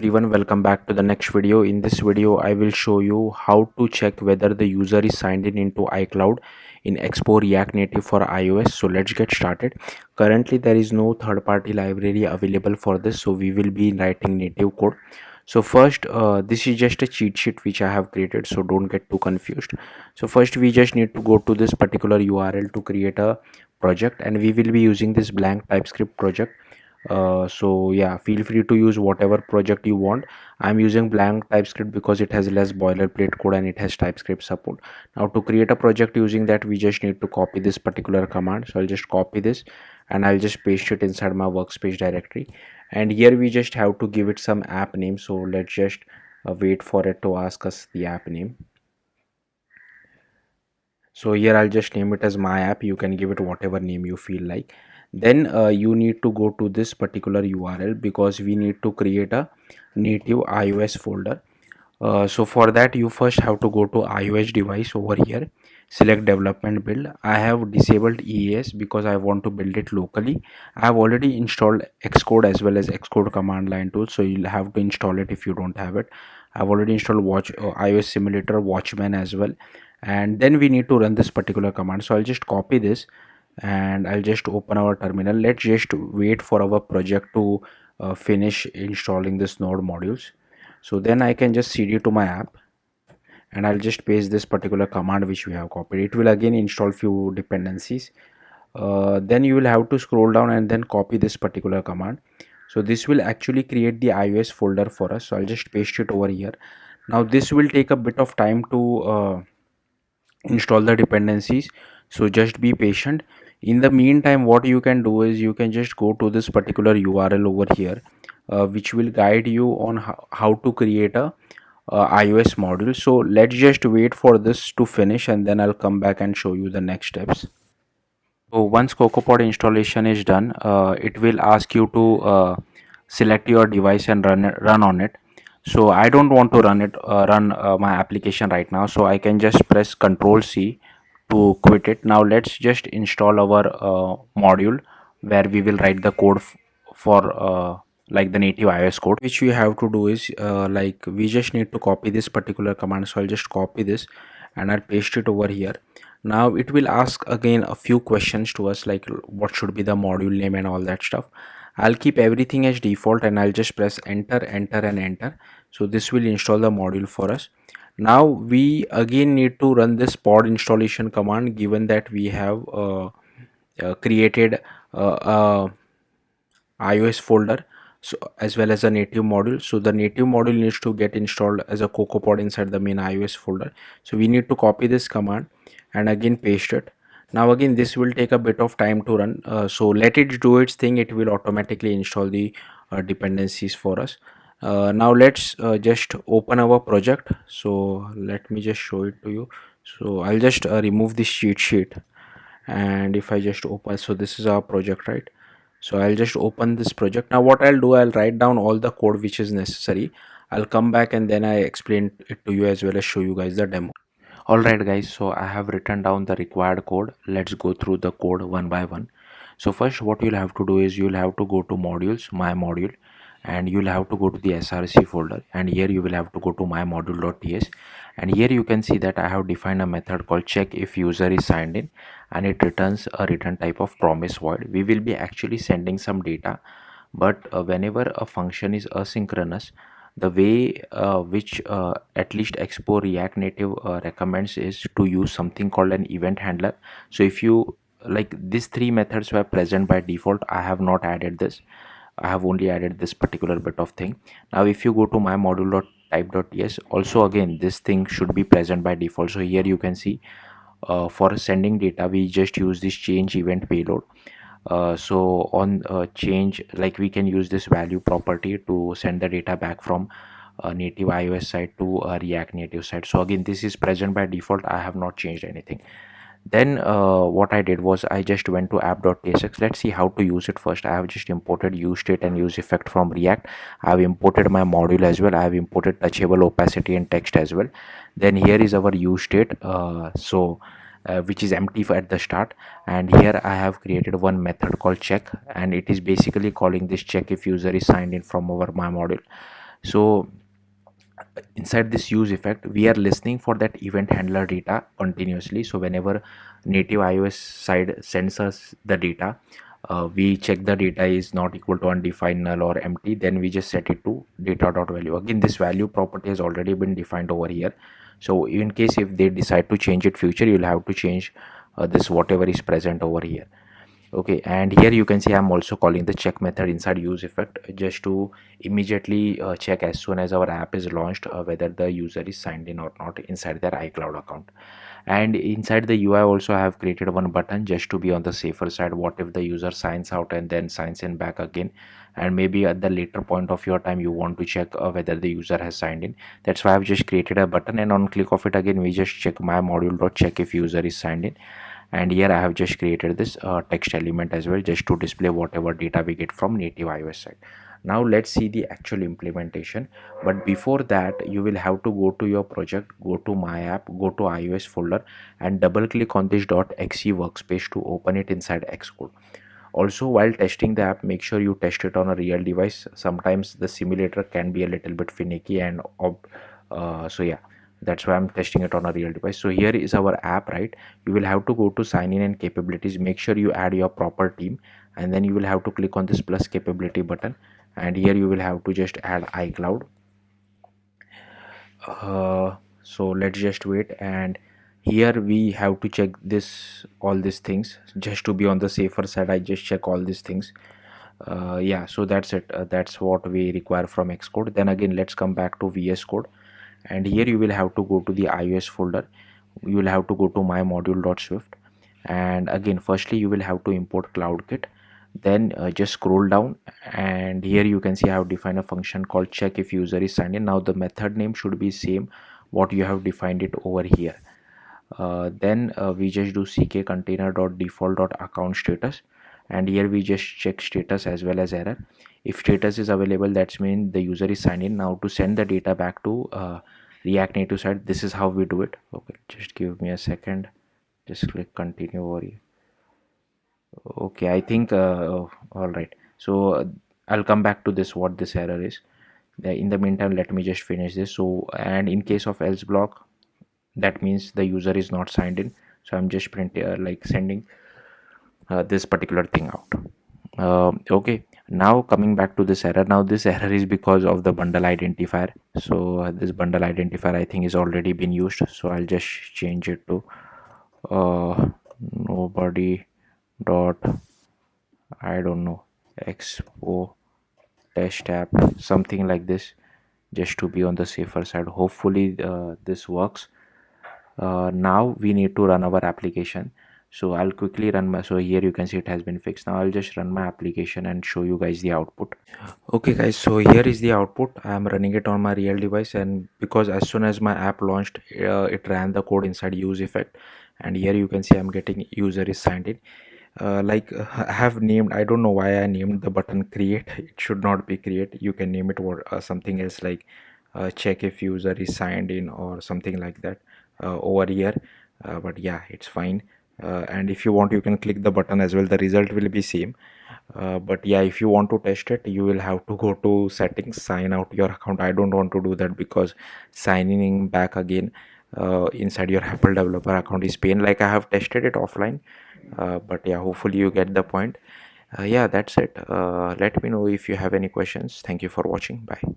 Everyone, welcome back to the next video. In this video I will show you how to check whether the user is signed in into iCloud in Expo React Native for iOS. So let's get started. Currently there is no third-party library available for this, so we will be writing native code. So first, this is just a cheat sheet which I have created, so don't get too confused. So first we just need to go to this particular URL to create a project, and we will be using this blank TypeScript project. So yeah, feel free to use whatever project you want. I'm using blank TypeScript because it has less boilerplate code and it has TypeScript support. Now to create a project using that, we just need to copy this particular command. So I'll just copy this and I'll just paste it inside my workspace directory, and here we just have to give it some app name. So let's just wait for it to ask us the app name. So here I'll just name it as my app. You can give it whatever name you feel like. Then you need to go to this particular URL because we need to create a native iOS folder. So for that you first have to go to iOS device over here, select development build. I have disabled EAS because I want to build it locally. I have already installed Xcode as well as Xcode command line tool, so you'll have to install it if you don't have it. I've already installed iOS simulator watchman as well, and then we need to run this particular command. So I'll just copy this and I'll just open our terminal. Let's just wait for our project to finish installing this node modules. So then I can just cd to my app and I'll just paste this particular command which we have copied. It will again install few dependencies. Then you will have to scroll down and then copy this particular command. So this will actually create the iOS folder for us. So I'll just paste it over here. Now this will take a bit of time to install the dependencies, so just be patient. In the meantime, what you can do is you can just go to this particular URL over here, which will guide you on how to create a iOS module. So let's just wait for this to finish and then I'll come back and show you the next steps. So once CocoaPod installation is done, it will ask you to select your device and run on it. So I don't want to run my application right now, so I can just press Ctrl C to quit it. Now let's just install our module where we will write the code for like the native iOS code. Which we have to do is like we just need to copy this particular command. So I'll just copy this and I'll paste it over here. Now it will ask again a few questions to us, like what should be the module name and all that stuff. I'll keep everything as default and I'll just press enter, enter and enter. So this will install the module for us. Now we again need to run this pod installation command, given that we have created a iOS folder, so as well as a native module. So the native module needs to get installed as a CocoaPod inside the main iOS folder. So we need to copy this command and again paste it. Now again this will take a bit of time to run, so let it do its thing. It will automatically install the dependencies for us. Now let's just open our project. So let me just show it to you. So I'll just remove this cheat sheet, and if I just open, so this is our project, right? So I'll just open this project. Now what I'll do, I'll write down all the code which is necessary. I'll come back and then I explain it to you as well as show you guys the demo. Alright guys, so I have written down the required code. Let's go through the code one by one. So first what you'll have to do is you'll have to go to modules, my module, and you'll have to go to the src folder, and here you will have to go to my module.ts, and here you can see that I have defined a method called check if user is signed in, and it returns a return type of promise void. We will be actually sending some data, but whenever a function is asynchronous, the way which at least Expo React Native recommends is to use something called an event handler. So if you like, these three methods were present by default, I have not added this. I have only added this particular bit of thing. Now if you go to my module.type.ts, also again this thing should be present by default. So here you can see for sending data we just use this change event payload. So on change, like we can use this value property to send the data back from a native iOS side to a React Native side. So again this is present by default, I have not changed anything. Then what I did was I just went to app.tsx. Let's see how to use it. First I have just imported use state and use effect from React. I have imported my module as well. I have imported touchable opacity and text as well. Then here is our use state, which is empty at the start, and here I have created one method called check, and it is basically calling this check if user is signed in from our my module. So inside this use effect, we are listening for that event handler data continuously. So whenever native iOS side sends us the data, we check the data is not equal to undefined, null, or empty, then we just set it to data.value. Again, this value property has already been defined over here. So in case if they decide to change it future, you'll have to change this whatever is present over here. Okay, and here you can see I'm also calling the check method inside use effect just to immediately check as soon as our app is launched whether the user is signed in or not inside their iCloud account. And inside the UI also I have created one button just to be on the safer side. What if the user signs out and then signs in back again, and maybe at the later point of your time you want to check whether the user has signed in. That's why I've just created a button, and on click of it again we just check my module dot check if user is signed in. And here I have just created this text element as well just to display whatever data we get from native iOS side. Now let's see the actual implementation, but before that you will have to go to your project, go to my app, go to iOS folder, and double click on this .exe workspace to open it inside Xcode. Also, while testing the app, make sure you test it on a real device. Sometimes the simulator can be a little bit finicky, and so yeah, that's why I'm testing it on a real device. So here is our app, right? You will have to go to sign in and capabilities. Make sure you add your proper team, and then you will have to click on this plus capability button, and here you will have to just add iCloud. So let's just wait, and here we have to check this all these things just to be on the safer side. I just check all these things. Yeah, so that's it. That's what we require from Xcode. Then again, let's come back to VS Code, and here you will have to go to the iOS folder. You will have to go to my module.swift, and again firstly you will have to import CloudKit. Then just scroll down, and here you can see I have defined a function called check if user is signed in. Now the method name should be same what you have defined it over here. Then we just do ck container dot default dot account status, and here we just check status as well as error. If status is available, that's mean the user is signed in. Now to send the data back to React Native side, this is how we do it. Okay, just give me a second. Just click continue over here. Okay, I think all right. So I'll come back to this what this error is. In the meantime, let me just finish this. So, and in case of else block, that means the user is not signed in. So I'm just like sending this particular thing out. Okay, now coming back to this error. Now this error is because of the bundle identifier. So this bundle identifier I think is already been used, so I'll just change it to nobody dot, I don't know, Expo test app, something like this, just to be on the safer side. Hopefully this works. Now we need to run our application. So I'll quickly run my, so here you can see it has been fixed. Now I'll just run my application and show you guys the output. Okay guys, so here is the output. I am running it on my real device, and because as soon as my app launched, it ran the code inside use effect, and here you can see I'm getting user is signed in. I have named, I don't know why I named the button create. It should not be create. You can name it what something else, like check if user is signed in or something like that over here. But yeah, it's fine. And if you want, you can click the button as well. The result will be same. But yeah, if you want to test it, you will have to go to settings, sign out your account. I don't want to do that because signing back again inside your Apple developer account is pain. Like I have tested it offline, but yeah, hopefully you get the point. Yeah, that's it. Let me know if you have any questions. Thank you for watching. Bye.